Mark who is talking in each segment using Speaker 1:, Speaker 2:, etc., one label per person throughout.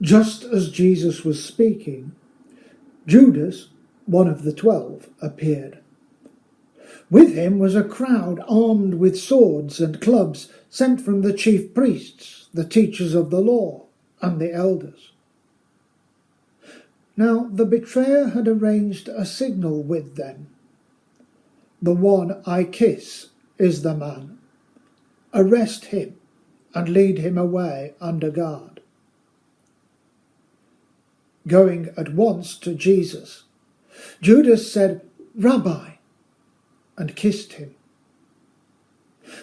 Speaker 1: Just as Jesus was speaking, Judas, one of the 12, appeared. With him was a crowd armed with swords and clubs sent from the chief priests, the teachers of the law, and the elders. Now the betrayer had arranged a signal with them. "The one I kiss is the man. Arrest him and lead him away under guard." Going at once to Jesus, Judas said, "Rabbi," and kissed him.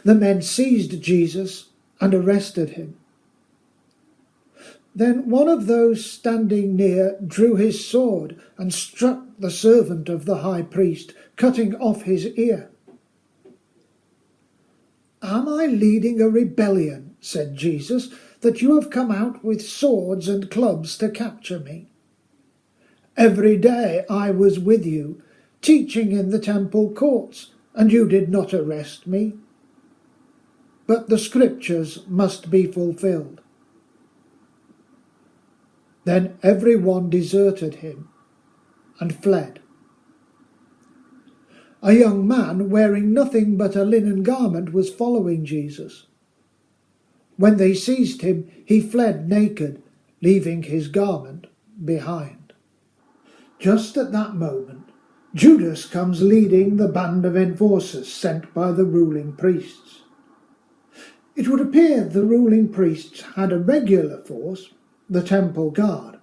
Speaker 1: The men seized Jesus and arrested him. Then one of those standing near drew his sword and struck the servant of the high priest, cutting off his ear. "Am I leading a rebellion," said Jesus, "that you have come out with swords and clubs to capture me? Every day I was with you, teaching in the temple courts, and you did not arrest me. But the scriptures must be fulfilled." Then everyone deserted him and fled. A young man wearing nothing but a linen garment was following Jesus. When they seized him, he fled naked, leaving his garment behind. Just at that moment, Judas comes leading the band of enforcers sent by the ruling priests. It would appear the ruling priests had a regular force, the temple guard,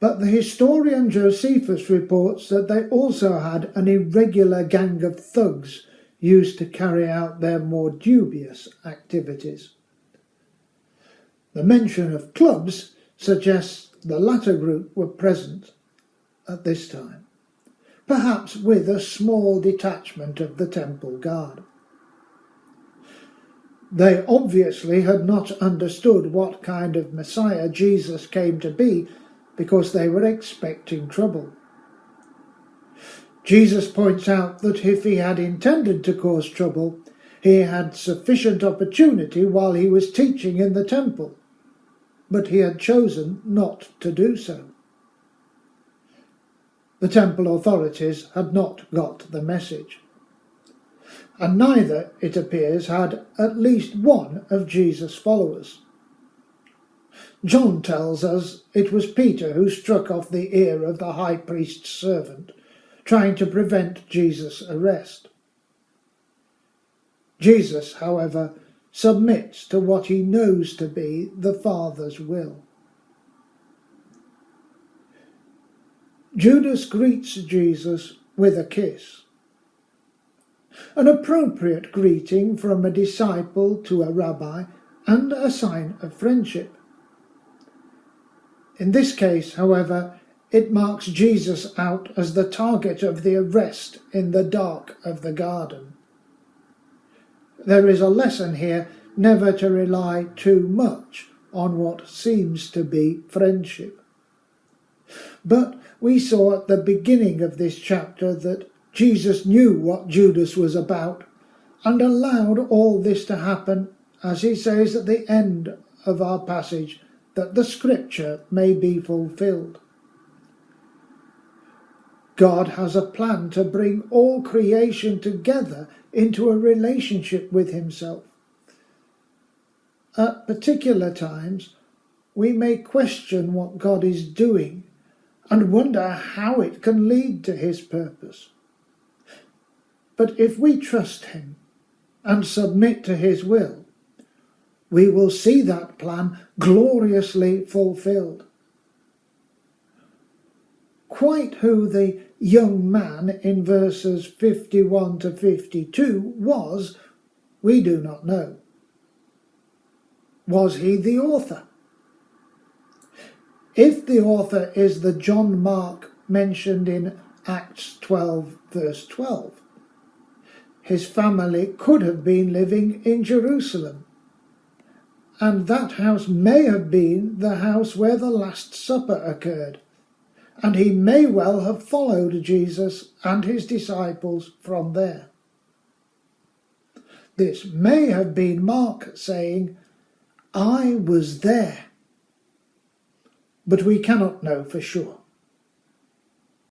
Speaker 1: but the historian Josephus reports that they also had an irregular gang of thugs used to carry out their more dubious activities. The mention of clubs suggests the latter group were present at this time, perhaps with a small detachment of the temple guard. They obviously had not understood what kind of Messiah Jesus came to be, because they were expecting trouble. Jesus points out that if he had intended to cause trouble, he had sufficient opportunity while he was teaching in the temple, but he had chosen not to do so. The temple authorities had not got the message, and neither, it appears, had at least one of Jesus' followers. John tells us it was Peter who struck off the ear of the high priest's servant, trying to prevent Jesus' arrest. Jesus, however, submits to what he knows to be the Father's will. Judas greets Jesus with a kiss, an appropriate greeting from a disciple to a rabbi and a sign of friendship. In this case, however, it marks Jesus out as the target of the arrest in the dark of the garden. There is a lesson here never to rely too much on what seems to be friendship. But we saw at the beginning of this chapter that Jesus knew what Judas was about and allowed all this to happen, as he says at the end of our passage, that the scripture may be fulfilled. God has a plan to bring all creation together into a relationship with himself. At particular times, we may question what God is doing and wonder how it can lead to his purpose. But if we trust him and submit to his will, we will see that plan gloriously fulfilled. Quite who the young man in verses 51 to 52 was, we do not know. Was he the author? If the author is the John Mark mentioned in Acts 12, verse 12, his family could have been living in Jerusalem, and that house may have been the house where the Last Supper occurred, and he may well have followed Jesus and his disciples from there. This may have been Mark saying, "I was there." but we cannot know for sure.